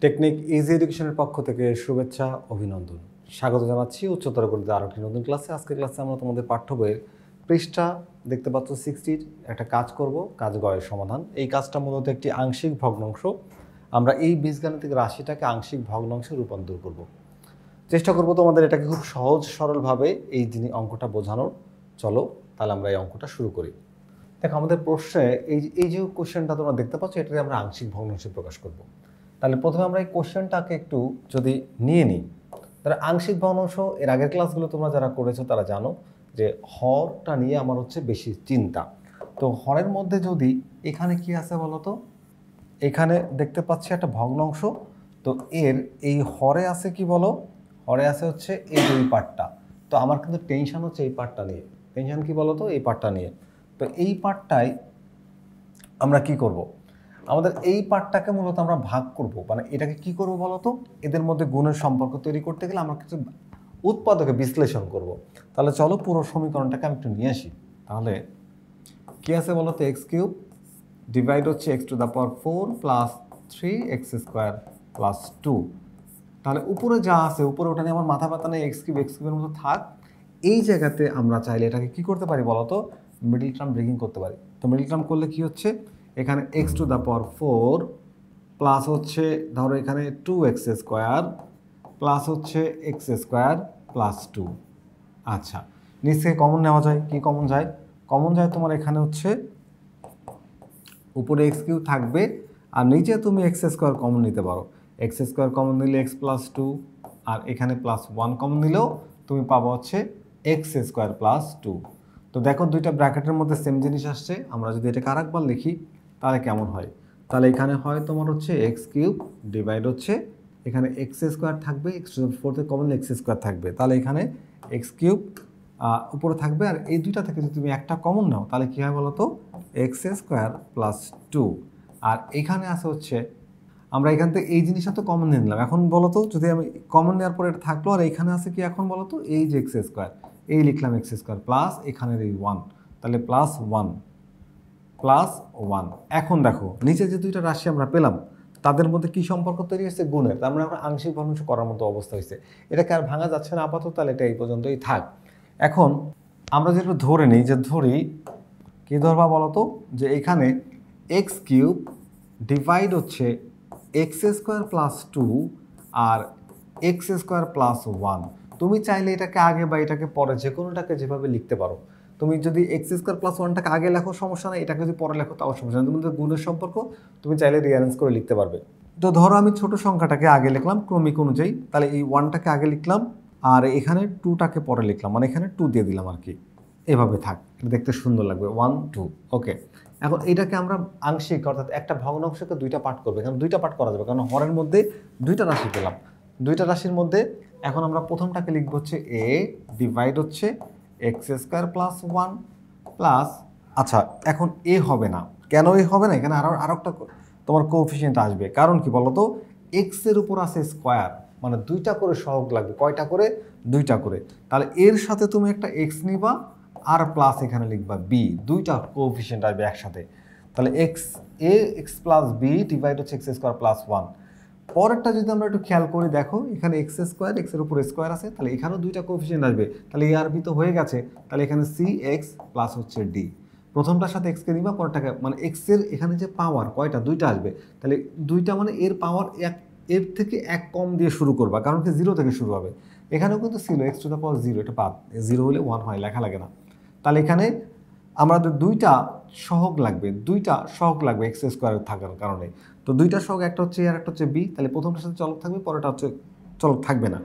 Technique easy এডুকেশনের পক্ষ থেকে শুভেচ্ছা অভিনন্দন স্বাগত জানাচ্ছি উচ্চতর গণিতে আরও একটি নতুন ক্লাসে। আজকের ক্লাসে আমরা তোমাদের পাঠ্য বইয়ের পৃষ্ঠা দেখতে পাচ্ছ 60-র একটা কাজ করব, কাজ গয়ের সমাধান। এই কাজটা মূলত একটি আংশিক ভগ্নাংশ। আমরা এই বীজগাণিতিক রাশিটাকে আংশিক ভগ্নাংশে রূপান্তর করব। চেষ্টা করব তোমাদের এটাকে খুব সহজ সরলভাবে এই অঙ্কটা বোঝানোর। চলো তাহলে আমরা এই অঙ্কটা শুরু করি। দেখো আমাদের প্রশ্নে এই যে কোশ্চেনটা তোমরা দেখতে পাচ্ছ, এটাকে আমরা আংশিক ভগ্নাংশে প্রকাশ করব। তাহলে প্রথমে আমরা এই কোশ্চেনটাকে একটু যদি নিয়ে নিই, তাহলে আংশিক ভগ্নাংশ এর আগের ক্লাসগুলো তোমরা যারা করেছো তারা জানো যে হরটা নিয়ে আমার হচ্ছে বেশি চিন্তা। তো হরের মধ্যে যদি এখানে কি আছে বলো তো, এখানে দেখতে পাচ্ছি একটা ভগ্নাংশ। তো এর এই হরে আছে কি বলো, হরে আছে হচ্ছে এই দুই পার্টটা। তো আমার কিন্তু টেনশন হচ্ছে এই পার্টটা নিয়ে। টেনশন কি বলো তো, এই পার্টটা নিয়ে। তো এই পার্টটাই আমরা কি করব, আমাদের এই পার্টটাকে মূলত আমরা ভাগ করব, মানে এটাকে কি করব বলো তো, এদের মধ্যে গুণের সম্পর্ক তৈরি করতে গেলে আমরা কিছু উৎপাদকে বিশ্লেষণ করব। তাহলে চলো পুরো সমীকরণটাকে আমি একটু নিয়ে আসি। তাহলে কি আছে বলো তো, এক্স কিউব ডিভাইড হচ্ছে x to the power 4 plus 3x² plus 2। তাহলে উপরে যা আছে উপরে ওটা নিয়ে আমার মাথা ব্যথা নেই, এক্স কিউবের মতো থাক। এই জায়গাতে আমরা চাইলে এটাকে কি করতে পারি বলো তো, মিডল টার্ম ব্রেকিং করতে পারি। তো মিডল টার্ম করলে কি হচ্ছে, এখানে x to the power 4 plus হচ্ছে ধরো এখানে 2x² প্লাস হচ্ছে x² প্লাস 2। আচ্ছা, নিচ থেকে কমন নেওয়া যায়, কি কমন যায়? কমন যায় তোমার এখানে হচ্ছে উপরে এক্স কিউব থাকবে আর নিচে তুমি x² কমন নিতে পারো। x² কমন নিলে x প্লাস 2 আর এখানে প্লাস 1 কমন নিলেও তুমি পাবো হচ্ছে x² প্লাস 2। তো দেখো দুইটা ব্র্যাকেটের মধ্যে সেম জিনিস আসছে। আমরা যদি এটাকে আরেকবার লিখি তাহলে কেমন হয়, তাহলে এখানে হয় তোমার হচ্ছে এক্স কিউব ডিভাইড হচ্ছে এখানে x² থাকবে, x⁴ থেকে কমন x² থাকবে, তাহলে এখানে এক্স কিউব উপরে থাকবে আর এই দুইটা থেকে যদি তুমি একটা কমন নাও তাহলে কী হয় বলো তো, x² প্লাস 2। আর এখানে আছে হচ্ছে আমরা এখান থেকে এই জিনিসটা তো কমন নিয়ে নিলাম। এখন বলো তো যদি আমি কমন নেওয়ার পরে এটা থাকলো আর এখানে আছে কি এখন বলো তো, এই যে x² এই লিখলাম x² প্লাস এখানের এই 1, তাহলে প্লাস 1 প্লাস 1। এখন দেখো নিচে যে দুইটা রাশি আমরা পেলাম তাদের মধ্যে কি সম্পর্ক তৈরি হয়েছে, গুণের। তার মানে আমরা আংশিক ভগ্নাংশ করার মতো অবস্থা হয়েছে। এটাকে আর ভাঙা যাচ্ছে না আপাতত, তাহলে এটা এই পর্যন্তই থাক। এখন আমরা যেটা ধরে নিই, যে ধরি কি ধরবা বলো তো, যে এখানে এক্স কিউব ডিভাইড হচ্ছে x² প্লাস 2 আর x² প্লাস 1। তুমি চাইলে এটাকে আগে বা এটাকে পরে যে কোনোটাকে যেভাবে লিখতে পারো। তুমি যদি x² প্লাস 1টাকে আগে লেখো সমস্যা নেই, এটাকে যদি পরে লেখো তাও সমস্যা নেই। তোমাদের গুণের সম্পর্ক তুমি চাইলে রিঅ্যারেঞ্জ করে লিখতে পারবে। তো ধরো আমি ছোট সংখ্যাটাকে আগে লিখলাম ক্রমিক অনুযায়ী, তাহলে এই 1টাকে আগে লিখলাম আর এখানে 2টাকে পরে লিখলাম, মানে এখানে 2 দিয়ে দিলাম আর কি। এভাবে থাক, এটা দেখতে সুন্দর লাগবে 1 2। ওকে, এখন এটাকে আমরা আংশিক অর্থাৎ একটা ভগ্নাংশকে দুইটা পার্ট করবে, কারণ দুইটা পার্ট করা যাবে, কারণ হরের মধ্যে দুইটা রাশি পেলাম। দুইটা রাশির মধ্যে এখন আমরা প্রথমটাকে লিখবো হচ্ছে a ডিভাইড হচ্ছে x² প্লাস 1 প্লাস, আচ্ছা এখন এ হবে না, কেন এ হবে না, এখানে আরো একটা তোমার কোএফিসিয়েন্ট আসবে। কারণ কি বলতো, এক্সের উপর আছে স্কোয়ার, মানে দুইটা করে সহগ লাগবে। কয়টা করে? দুইটা করে। তাহলে এর সাথে তুমি একটা এক্স নিবা আর প্লাস এখানে লিখবা বি, দুইটা কোএফিসিয়েন্ট আসবে একসাথে। তাহলে এক্স প্লাস বি ডিভাইড হচ্ছে x² প্লাস 1। পরেরটা যদি আমরা একটু খেয়াল করি, দেখো এখানে x², এক্সের উপর স্কোয়ার আছে, তাহলে এখানেও দুইটা কোএফিসিয়েন্ট আসবে। তাহলে এ আর বি তো হয়ে গেছে, তাহলে এখানে সি এক্স প্লাস হচ্ছে ডি। প্রথমটার সাথে এক্সকে নিবা, পরেরটাকে মানে এক্সের এখানে যে পাওয়ার কয়টা, দুইটা আসবে। তাহলে দুইটা মানে এর পাওয়ার এর থেকে এক কম দিয়ে শুরু করবা, কারণ কি 0 থেকে শুরু হবে। এখানেও কিন্তু ছিল x টু দ্য পাওয়ার 0, এটা বাদ, 0 হলে 1 হয়, লেখা লাগে না। তাহলে এখানে আমাদের দুইটা সহগ লাগবে, x² থাকার কারণে। তো দুইটা সহগ, একটা হচ্ছে এ আর একটা হচ্ছে বি, তাহলে প্রথমটার সাথে চলক থাকবে, পরেরটা হচ্ছে চলক থাকবে না।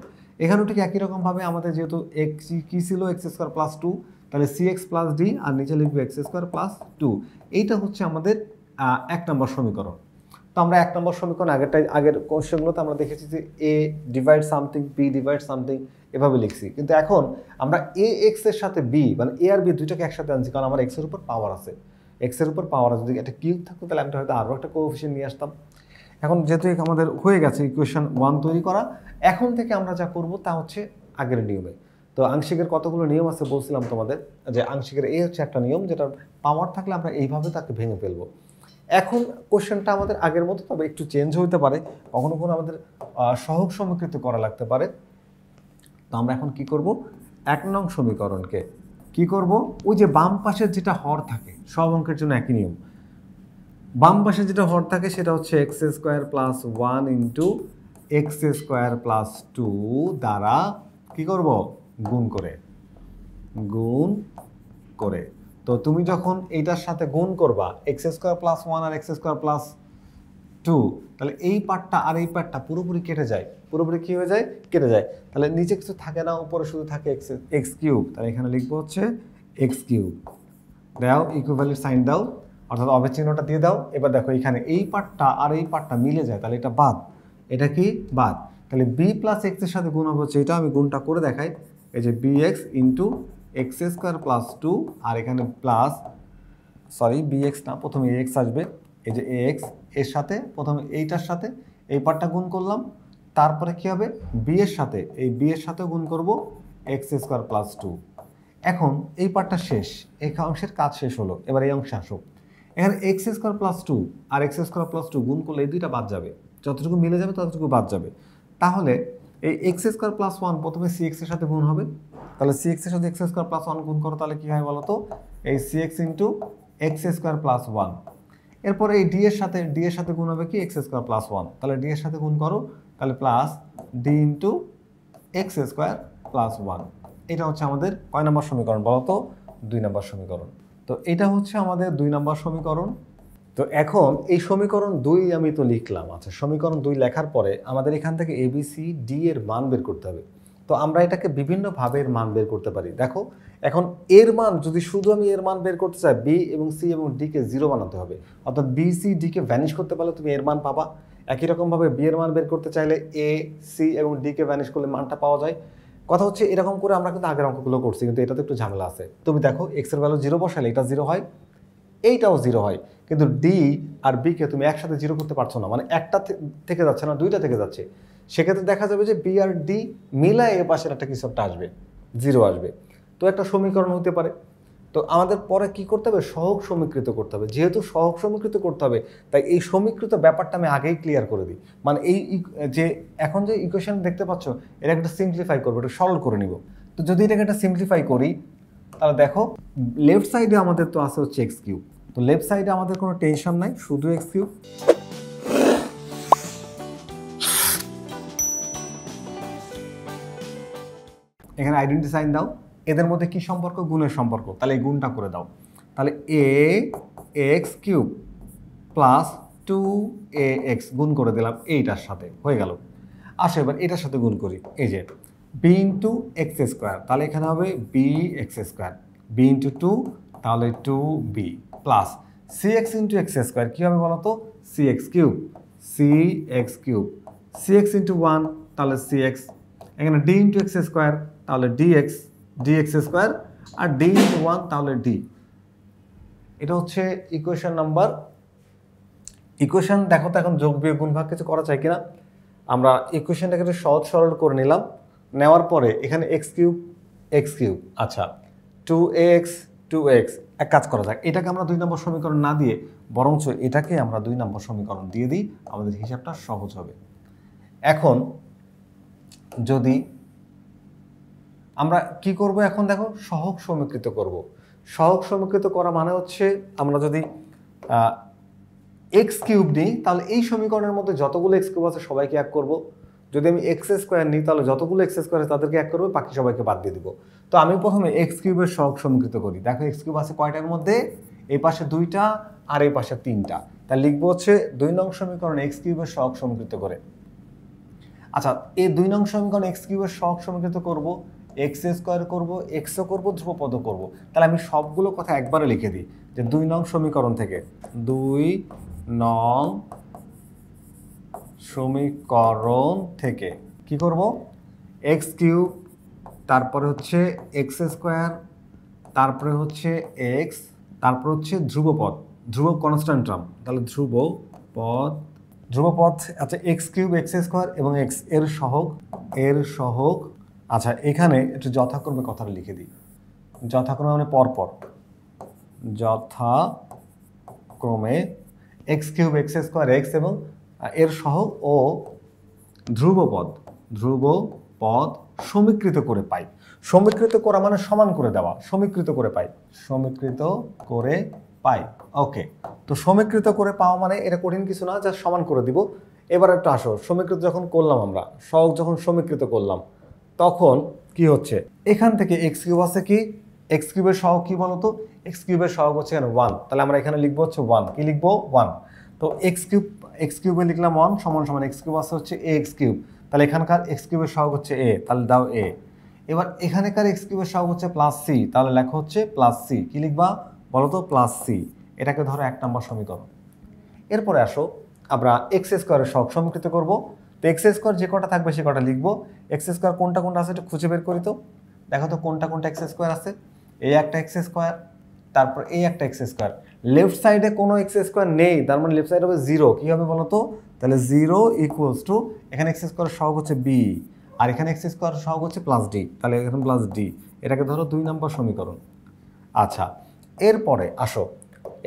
এখানেও ঠিক একই রকমভাবে আমাদের যেহেতু এক্স কী ছিল x² প্লাস 2, তাহলে cx প্লাস ডি আর নিচে লিখবে x² প্লাস 2। এইটা হচ্ছে আমাদের 1 নম্বর সমীকরণ। তো আমরা 1 নম্বর সমীকরণ আগের কোশ্চেনগুলোতে আমরা দেখেছি যে a divide something, b divide something, এভাবে লিখছি। কিন্তু এখন আমরা এ এক্স এর সাথে বি মানে এ আর বি দুইটাকে একসাথে আনছি, কারণ আমার এক্সের উপর পাওয়ার আছে। এক্সের উপর পাওয়ার আছে, যদি একটা কিউব থাকতো তাহলে আমি হয়তো আরও একটা কোএফিসিয়েন্ট নিয়ে আসতাম। এখন যেহেতু আমাদের হয়ে গেছে ইকুয়েশন 1 তৈরি করা, এখন থেকে আমরা যা করব তা হচ্ছে আগের নিয়মে। তো আংশিকের কতগুলো নিয়ম আছে বলছিলাম তোমাদের, যে আংশিকের এই হচ্ছে একটা নিয়ম, যেটা পাওয়ার থাকলে আমরা এইভাবে তাকে ভেঙে ফেলবো। এখন কোশ্চেনটা আমাদের আগের মতো, তবে একটু চেঞ্জ হতে পারে, কখনো কখনো আমাদের সহগ সমীকৃত করা লাগতে পারে। তো আমরা এখন কি করব, 1 নং সমীকরণকে কি করব, ওই যে বাম পাশের যেটা হর থাকে, সব অঙ্কের জন্য একই নিয়ম, বাম পাশে যেটা হর থাকে সেটা হচ্ছে x square plus 1 into x square plus 2 দ্বারা কি করব, গুণ করে। তো তুমি যখন এইটার সাথে গুণ করবা এক্স স্কোয়ার প্লাস 1 আর এক্স স্কোয়ার প্লাস 2, তাহলে এই পার্টটা আর এই পার্টটা পুরোপুরি কেটে যায়, পুরোপুরি কি হয়ে যায়, কেটে যায়। তাহলে নিচে কিছু থাকে না, উপরে শুধু থাকে এক্স কিউব। তাহলে এখানে লিখবো হচ্ছে এক্স কিউব। দাও ইকুইভ্যালেন্ট সাইন দাও, অর্থাৎ অবের চিহ্নটা দিয়ে দাও। এবার দেখো এখানে এই পার্টটা আর এই পার্টটা মিলে যায়, তাহলে এটা বাদ, এটা কি বাদ। তাহলে বি প্লাস এক্স এর সাথে গুণ হবে হচ্ছে এটা, আমি গুণটা করে দেখাই। এই যে B X into x square plus 2, আর এখানে প্লাস, সরি বি এক্স না, প্রথমে এ এক্স আসবে। এই যে এ এক্স এর সাথে প্রথমে এইটার সাথে এই পার্টটা গুণ করলাম, তারপরে কি হবে বি এর সাথে, এই বি এর সাথে গুণ করব এক্স স্কোয়ার প্লাস 2। এখন এই পার্টটা শেষ, এই অংশের কাজ শেষ হলো। এবার এই অংশে আসো, এখানে এক্স স্কোয়ার প্লাস 2 আর এক্স স্কোয়ার প্লাস 2 গুণ করলে এই দুইটা বাদ যাবে, যতটুকু মিলে যাবে ততটুকু বাদ যাবে। তাহলে এই এক্স স্কোয়ার প্লাস 1 প্রথমে সি এক্স এর সাথে গুণ হবে, তাহলে সি এক্স এর সাথে এক্স স্কোয়ার প্লাস 1 গুণ করো, তাহলে কি হয় বলো তো, এই C x into x square plus 1। এরপরে এই ডি এর সাথে গুণ হবে কি এক্স স্কোয়ার প্লাস 1, তাহলে ডি এর সাথে গুণ করো, তাহলে plus D into x square plus 1। এটা হচ্ছে আমাদের কয় নম্বর সমীকরণ বলো তো, 2 নম্বর সমীকরণ। তো এটা হচ্ছে আমাদের 2 নম্বর সমীকরণ। তো এখন এই সমীকরণ 2 আমি তো লিখলাম। আচ্ছা, সমীকরণ 2 লেখার পরে আমাদের এখান থেকে এ বি সি ডি এর মান বের করতে হবে। তো আমরা এটাকে বিভিন্নভাবে এর মান বের করতে পারি। দেখো এখন এর মান, যদি শুধু আমি এর মান বের করতে চাই, বি এবং সি এবং ডি কে 0 বানাতে হবে, অর্থাৎ বি সি ডি কে ভ্যানিশ করতে পারলে তুমি এর মান পাবা। একই রকমভাবে বি এর মান বের করতে চাইলে এ সি এবং ডি কে ভ্যানিশ করলে মানটা পাওয়া যায়। কথা হচ্ছে এরকম করে আমরা কিন্তু আগের অঙ্কগুলো করছি, কিন্তু এটাতে একটু ঝামেলা আছে। তুমি দেখো এক্স এর ভ্যালু 0 বসালে এটা 0 হয়, এইটাও 0 হয়, কিন্তু ডি আর বি কে তুমি একসাথে 0 করতে পারছো না, মানে একটা থেকে যাচ্ছে না, দুইটা থেকে যাচ্ছে। সেক্ষেত্রে দেখা যাবে যে বি আর ডি মিলায় এ পাশের একটা কিছু একটা আসবে, 0 আসবে। তো একটা সমীকরণ হতে পারে। তো আমাদের পরে কি করতে হবে, সহগ সমীকৃত করতে হবে। যেহেতু সহগ সমীকৃত করতে হবে, তাই এই সমীকৃত ব্যাপারটা আমি আগেই ক্লিয়ার করে দিই। মানে এই যে এখন যে ইকুয়েশন দেখতে পাচ্ছ, এটা একটা সিম্পলিফাই করবো, এটা সরল করে নিব। তো যদি এটাকে একটা সিম্পলিফাই করি, তাহলে দেখো লেফট সাইডে আমাদের তো আছে হচ্ছে এক্স কিউব। তো লেফট সাইডে আমাদের কোনো টেনশন নাই, শুধু এক্স কিউব। এখানে আইডেন্টি সাইন দাও, এদের মধ্যে কি সম্পর্ক, গুণের সম্পর্ক, তাহলে এই গুণটা করে দাও। তাহলে এ এক্স কিউব প্লাস 2ax গুণ করে দিলাম এইটার সাথে, হয়ে গেল। আসো এবার এটার সাথে গুণ করি, এই যে বি ইন্টু এক্স স্কোয়ার, তাহলে এখানে হবে b x square, b into 2 তাহলে 2b plus c x into x square, কী হবে বলো তো, c x cube, c x cube, c x into 1 তাহলে সি এক্স, এখানে ডি ইন্টু এক্স স্কোয়ার তাহলে ডিএক্স, ডিএক্স স্কোয়ার, আর ডি ইন্টু 1 তাহলে ডি। এটা হচ্ছে ইকুয়েশন নাম্বার। ইকুয়েশন দেখো তো এখন যোগ বিয়োগ গুণ ভাগ কিছু করা চাই কিনা। আমরা ইকুয়েশনটাকে একটু সহজ সরল করে নিলাম, নেওয়ার পরে এখানে এক্স কিউব, আচ্ছা 2ax, এক কাজ করা যাক, এটাকে আমরা 2 নম্বর সমীকরণ না দিয়ে বরঞ্চ এটাকে আমরা 2 নম্বর সমীকরণ দিয়ে দিই, আমাদের হিসাবটা সহজ হবে। এখন যদি আমরা কি করব, এখন দেখো সহগ সমীকৃত করব। সহগ সমীকৃত করা মানে হচ্ছে আমরা যদি এক্স কিউব নিই, তাহলে এই সমীকরণের মধ্যে যতগুলো এক্স কিউব আছে সবাইকে এক করব। যদি আমি এক্স স্কোয়ার নিই, তাহলে যতগুলো এক্স স্কোয়ার আছে তাদেরকে এক করবো, বাকি সবাইকে বাদ দিয়ে দিব। তো আমি প্রথমে এক্স কিউবের সহগ সমীকৃত করি। দেখো এক্স কিউব আছে কয়টার মধ্যে, এই পাশে 2টা আর এই পাশে 3টা, তাই লিখবো হচ্ছে 2 নং সমীকরণ এক্স কিউবের সহগ সমীকৃত করে। আচ্ছা, এই 2 নং সমীকরণ এক্স কিউবের সহগ সমীকৃত করব, এক্স স্কোয়ার করবো, এক্সও করবো, ধ্রুবপদও করবো। তাহলে আমি সবগুলো কথা একবারে লিখে দিই যে 2 নং সমীকরণ থেকে, 2 নং সমীকরণ থেকে কি করব, এক্স কিউব, তারপরে হচ্ছে এক্স স্কোয়ার, তারপরে হচ্ছে এক্স, তারপর হচ্ছে ধ্রুবপদ, ধ্রুব কনস্ট্যান্ট টার্ম, তাহলে ধ্রুবপদ, আচ্ছা এক্স কিউব, এক্স স্কোয়ার এবং এক্স এর সহগ। আচ্ছা এখানে একটু যথাক্রমে কথাটা লিখে দিই, যথাক্রমে মানে পরপর, যথাক্রমে x cube x square x এবং এর সহগ ও ধ্রুবপদ সমীকৃত করে পাই। সমীকৃত করা মানে সমান করে দেওয়া, সমীকৃত করে পাই, সমীকৃত করে পাই। ওকে, তো সমীকৃত করে পাওয়া মানে এটা কঠিন কিছু না, যা সমান করে দিব। এবার একটু আসো, সমীকৃত যখন করলাম আমরা, সহগ যখন সমীকৃত করলাম তখন কি হচ্ছে, এখান থেকে এক্স কিউব আছে কি, এক্স কিউবের সহগ কি বলতো, এক্স কিউবের সহগ হচ্ছে এখানে 1, তাহলে আমরা এখানে লিখবো হচ্ছে 1, কি লিখবো 1। তো এক্স কিউবে লিখলাম 1 সমান সমান এক্স কিউব আছে হচ্ছে এ এক্স কিউব, তাহলে এখানকার এক্স কিউবের সহগ হচ্ছে এ, তাহলে দাও এ। এবার এখানেকার এক্স কিউবের সহগ হচ্ছে প্লাস সি, তাহলে লেখা হচ্ছে প্লাস সি, কি লিখবা বলো তো, প্লাস সি। এটাকে ধরো 1 নম্বর সমীকরণ। এরপরে আসো আমরা এক্স স্কোয়ারের সহগ সমীকৃত করবো। তো এক্স স্কোয়ার যে কটা থাকবে সে কটা লিখবো। এক্স স্কোয়ার কোনটা কোনটা আছে একটু খুঁজে বের করি তো, দেখো তো কোনটা কোনটা এক্স স্কোয়ার আছে। এই একটা এক্স স্কোয়ার, তারপর এই একটা এক্স স্কোয়ার, লেফট সাইডে কোনো এক্স স্কোয়ার নেই, তার মানে লেফট সাইড হবে 0, কি হবে বলো তো, তাহলে 0 ইকুয়ালস টু এখানে এক্স স্কোয়ার সহগ হচ্ছে বি, আর এখানে এক্স স্কোয়ার সহগ হচ্ছে প্লাস ডি, তাহলে এখানে প্লাস ডি, এটাকে ধরো 2 নম্বর সমীকরণ। আচ্ছা, এরপরে আসো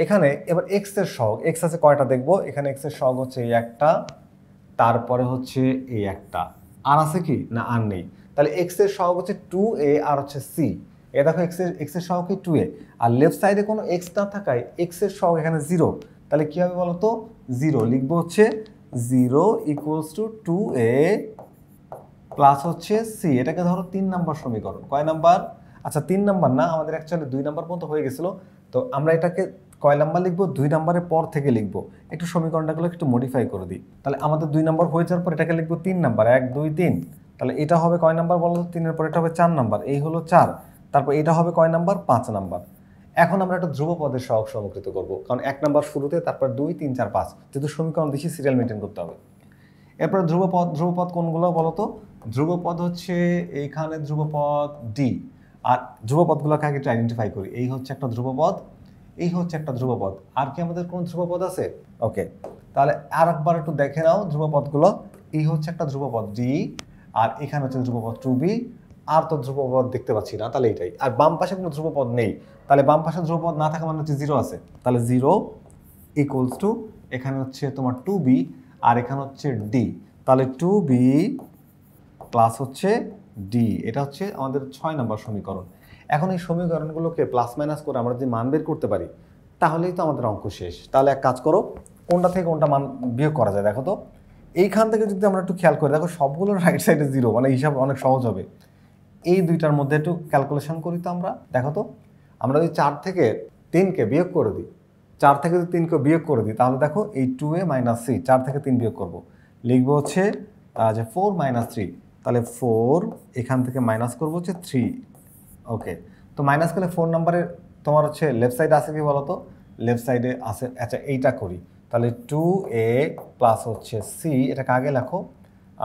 এখানে এবার এক্স এর সহগ, এক্স আছে কয়টা দেখবো, এখানে এক্স এর সহগ হচ্ছে এই একটা, তারপরে হচ্ছে এই একটা, আর আছে কি না, আর নেই। তাহলে এক্স এর সহগ হচ্ছে 2a আর হচ্ছে সি। এ দেখো এক্স এর সহগ কি 2a, আর লেফট সাইডে কোনো এক্স না থাকায় এক্স এর সহগ এখানে 0, তাহলে কি হবে বলো তো, 0 লিখবো হচ্ছে 0 ইকুয়ালস টু 2a প্লাস হচ্ছে সি। এটাকে ধরো 3 নম্বর সমীকরণ। কয় নাম্বার, আচ্ছা 3 নাম্বার না, আমাদের অ্যাকচুয়ালি 2 নাম্বার পর্যন্ত হয়ে গেছিল। তো আমরা এটাকে কয় নাম্বার লিখবো, 2 নাম্বারের পর থেকে লিখবো। একটু সমীকরণটাগুলো একটু মডিফাই করে দিই, তাহলে আমাদের 2 নাম্বার হয়ে যাওয়ার পর এটাকে লিখবো 3 নাম্বার, 1 2 3। তাহলে এটা হবে কয় নাম্বার বলো, 3 এর পর এটা হবে 4 নাম্বার, এই হলো 4, তারপর এটা হবে কয় নাম্বার, 5 নাম্বার। এখন আমরা একটা ধ্রুবপদের সহগ সমীকৃত করবো, কারণ 1 নাম্বার শুরুতে, তারপর 2 3 4 5, যেহেতু সমীকরণ দিচ্ছি সিরিয়াল মেনটেন করতে হবে। এরপর ধ্রুবপদ কোনগুলো বলো তো, ধ্রুবপদ হচ্ছে এইখানে ধ্রুবপদ ডি, আর ধ্রুবপদগুলোকে আগে একটু আইডেন্টিফাই করি। এই হচ্ছে একটা ধ্রুবপদ, এই হচ্ছে একটা ধ্রুবপদ, আর কি আমাদের কোন ধ্রুবপদ আছে। ওকে, তাহলে আর একবার একটু দেখে নাও ধ্রুবপদগুলো। এই হচ্ছে একটা ধ্রুবপদ ডি, আর এখানে হচ্ছে ধ্রুবপদ 2b, আর তো ধ্রুবপদ দেখতে পাচ্ছি না, তাহলে এটাই। আর বাম পাশে কোনো ধ্রুবপদ নেই, তাহলে বাম পাশে ধ্রুবপদ না থাকা মানে হচ্ছে 0 আছে, তাহলে 0 ইকুয়ালস টু এখানে হচ্ছে তোমার 2b, আর এখানে হচ্ছে ডি, তাহলে 2b প্লাস হচ্ছে ডি। এটা হচ্ছে আমাদের 6 নম্বর সমীকরণ। এখন এই সমীকরণগুলোকে প্লাস মাইনাস করে আমরা যদি মান বের করতে পারি তাহলেই তো আমাদের অঙ্ক শেষ। তাহলে এক কাজ করো, কোনটা থেকে কোনটা মান বিয়োগ করা যায় দেখো তো। এইখান থেকে যদি আমরা একটু খেয়াল করি, দেখো সবগুলোর রাইট সাইডে 0, মানে হিসাব অনেক সহজ হবে। এই দুইটার মধ্যে একটু ক্যালকুলেশন করি তো আমরা, দেখো তো। আমরা যদি 4 থেকে 3কে বিয়োগ করে দিই, 4 থেকে যদি 3কে বিয়োগ করে দিই, তাহলে দেখো এই 2a মাইনাস সি, 4 থেকে 3 বিয়োগ করবো, লিখবো হচ্ছে যে 4 মাইনাস 3, তাহলে 4 এখান থেকে মাইনাস করবো হচ্ছে 3। ওকে, তো মাইনাস করলে 4 নাম্বারের তোমার হচ্ছে লেফট সাইডে আছে কি বলো তো, লেফট সাইডে আছে। আচ্ছা এইটা করি, তাহলে 2a প্লাস হচ্ছে সি, এটাকে আগে লেখো,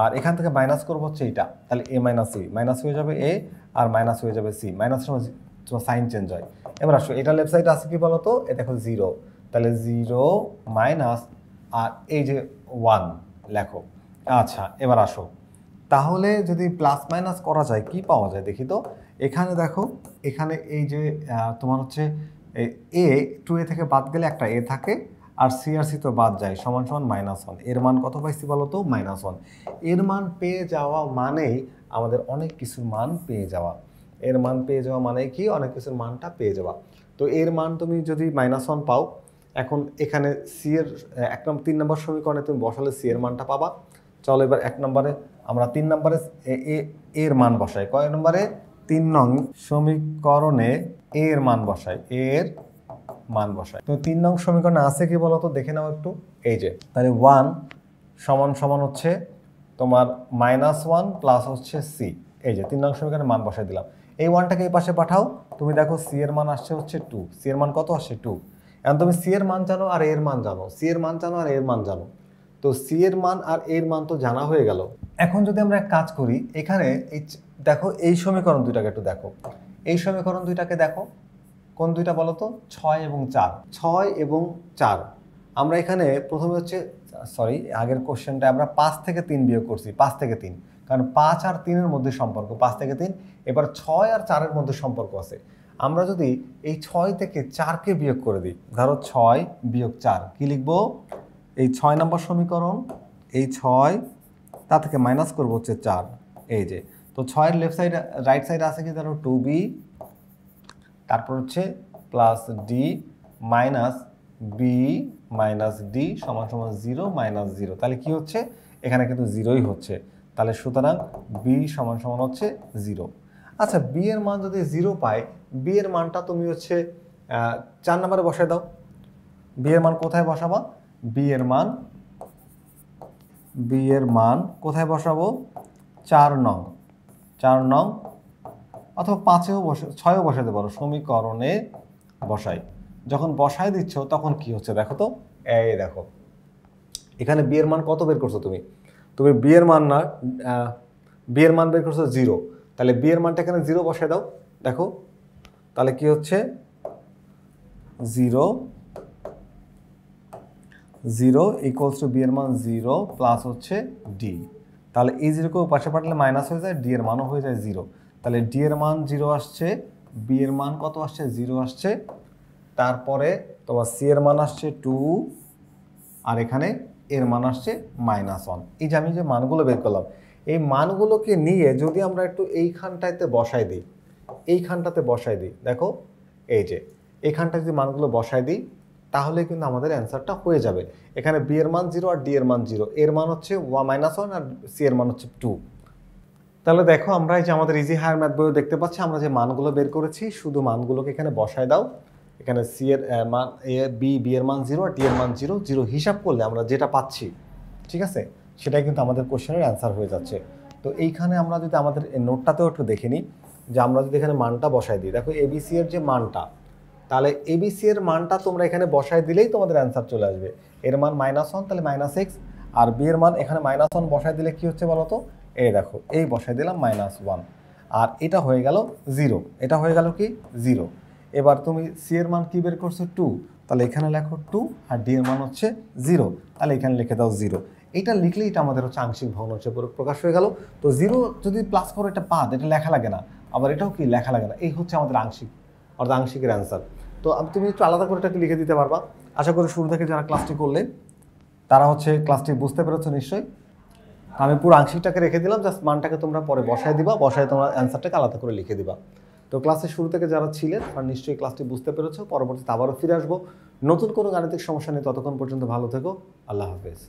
আর এখান থেকে মাইনাস করবো হচ্ছে এইটা, তাহলে এ মাইনাস সি, মাইনাস হয়ে যাবে এ, আর মাইনাস হয়ে যাবে সি, মাইনাস তোমার সাইন চেঞ্জ হয়। এবার আসো এটা লেফট সাইডে আছে কি বলো তো, এ দেখো 0, তাহলে 0 মাইনাস, আর এই যে 1 লেখো। আচ্ছা এবার আসো, তাহলে যদি প্লাস মাইনাস করা যায় কি পাওয়া যায় দেখি তো। এখানে দেখো, এখানে এই যে তোমার হচ্ছে এ 2a থেকে বাদ গেলে একটা এ থাকে, আর সি আর সি তো বাদ যায়, সমান সমান -1। এর মান কত পাইছি বলো তো, -1। এর মান পেয়ে যাওয়া মানেই আমাদের অনেক কিছুর মান পেয়ে যাওয়া। এর মান পেয়ে যাওয়া মানে কি, অনেক কিছুর মানটা পেয়ে যাওয়া। তো এর মান তুমি যদি -1 পাও, এখন এখানে সি এর 3 নম্বর সমীকরণে তুমি বসালে সি এর মানটা পাবা। চলো এবার 1 নম্বরে আমরা 3 নম্বরে এর মান বসাই। কয় নম্বরে, 3 নং সমীকরণে এর মান বসাই, এর মান বসাই। তো 3 নং সমীকরণে আছে কি বলো তো, দেখে নাও একটু। এই যে তাহলে 1 সমান সমান হচ্ছে তোমার -1 প্লাস হচ্ছে সি। এই যে 3 নং সমীকরণে মান বসাই দিলাম। এই 1টাকে এই পাশে পাঠাও, তুমি দেখো সি এর মান আসছে হচ্ছে 2, সি এর মান কত আসছে 2। এখন তুমি সি এর মান জানো আর এর মান জানো, সি এর মান জানো আর এর মান জানো, তো সি এর মান আর এর মান তো জানা হয়ে গেল। এখন যদি আমরা এক কাজ করি, এখানে এই দেখো এই সমীকরণ দুইটাকে একটু দেখো, এই সমীকরণ দুইটাকে দেখো, কোন দুইটা বলো তো, 6 এবং 4, 6 এবং 4। আমরা এখানে প্রথমে হচ্ছে সরি আগের কোশ্চেনটা আমরা 5 থেকে 3 বিয়োগ করছি, 5 থেকে 3, কারণ 5 আর 3 এর মধ্যে সম্পর্ক, 5 থেকে 3। এবার 6 আর 4 এর মধ্যে সম্পর্ক আছে। আমরা যদি এই 6 থেকে 4কে বিয়োগ করে দিই, ধরো 6 বিয়োগ 4 কি লিখবো? এই 6 নম্বর সমীকরণ, এই 6 তা থেকে মাইনাস করবো হচ্ছে 4, এই যে। তো 6 এর লেফট সাইড রাইট সাইডে আছে কি ধরো 2b, তারপর হচ্ছে plus D minus B minus D সমান সমান 0 মাইনাস 0, তাহলে কি হচ্ছে? এখানে কিন্তু 0ই হচ্ছে, তাহলে সুতরাং বি সমান সমান হচ্ছে 0। আচ্ছা, বি এর মান যদি 0 পাই, বি এর মানটা তুমি হচ্ছে 4 নম্বরে বসায় দাও। বি এর মান কোথায় বসাবা? বি এর মান কোথায় বসাবো? 4 নং, 4 নং অথবা 5এও 6এও বসাতে পারো, সমীকরণে বসাই। যখন বসায় দিচ্ছ তখন কি হচ্ছে দেখো তো, এই দেখো এখানে বি এর মান কত বের করছো তুমি? তুমি বি এর মান না, বি এর মান বের করছো 0, তাহলে বি এর মানটা এখানে 0 বসায় দাও। দেখো তাহলে কি হচ্ছে? 0 ইকুয়ালস টু বি এর মান 0 প্লাস হচ্ছে ডি। তাহলে এই 0কে পাশে পাঠালে মাইনাস হয়ে যায়, ডি এর মানও হয়ে যায় 0। তাহলে ডি এর মান 0 আসছে, বি এর মান কত আসছে? 0 আসছে। তারপরে তোমার সি এর মান আসছে 2, আর এখানে এর মান আসছে -1। এই যে আমি যে মানগুলো বের করলাম, এই মানগুলোকে নিয়ে যদি আমরা একটু এইখানটাতে বসাই দিই, এইখানটাতে বসাই দিই, দেখো এই যে এইখানটায় যদি মানগুলো বসাই দিই তাহলে কিন্তু আমাদের অ্যান্সারটা হয়ে যাবে। এখানে বি এর মান 0 আর ডি এর মান 0, এর মান হচ্ছে -1 আর সি এর মান হচ্ছে 2। তাহলে দেখো আমরা এই যে আমাদের ইজি হায়ার ম্যাথ বইও দেখতে পাচ্ছি, আমরা যে মানগুলো বের করেছি শুধু মানগুলোকে এখানে বসায় দাও। এখানে সি এর মান বি এর মান 0 আর ডি এর মান 0, 0 হিসাব করলে আমরা যেটা পাচ্ছি, ঠিক আছে, সেটাই কিন্তু আমাদের কোশ্চেনের অ্যান্সার হয়ে যাচ্ছে। তো এইখানে আমরা যদি আমাদের নোটটাতেও একটু দেখে নিই, যে আমরা যদি এখানে মানটা বসাই দিই, দেখো এবিসি এর যে মানটা, তাহলে এবিসি এর মানটা তোমরা এখানে বসায় দিলেই তোমাদের অ্যান্সার চলে আসবে। এর মান -1 তাহলে -x, আর বি এর মান এখানে -1 বসায় দিলে কি হচ্ছে বলো তো? এই দেখো এই বসায় দিলাম -1, আর এটা হয়ে গেল 0, এটা হয়ে গেল কি 0। এবার তুমি সি এর মান কি বের করছো? 2, তাহলে এখানে লেখো 2, আর ডি এর মান হচ্ছে 0, তাহলে এখানে লিখে দাও 0। এটা লিখলেই এটা আমাদের হচ্ছে আংশিক ভগ্নাংশে প্রকাশ হয়ে গেল। তো 0 যদি প্লাস করো এটা বাদ, এটা লেখা লাগে না, আবার এটাও কি লেখা লাগে না, এই হচ্ছে আমাদের আংশিক, অর্থাৎ আংশিকের অ্যান্সার। তো তুমি একটু আলাদা করে এটাকে লিখে দিতে পারবা। আশা করি শুরু থেকে যারা ক্লাসটি করলে তারা হচ্ছে ক্লাসটি বুঝতে পেরেছো নিশ্চয়ই। আমি পুরো আংশিকটাকে রেখে দিলাম, জাস্ট মানটাকে তোমরা পরে বসায় দিবা, বসায় তোমরা অ্যান্সারটাকে আলাদা করে লিখে দিবা। তো ক্লাসের শুরু থেকে যারা ছিলেন তারা নিশ্চয়ই ক্লাসটি বুঝতে পেরেছো। পরবর্তীতে আবারও ফিরে আসবো নতুন কোনো গাণিতিক সমস্যা নিয়ে। ততক্ষণ পর্যন্ত ভালো থেকো, আল্লাহ হাফেজ।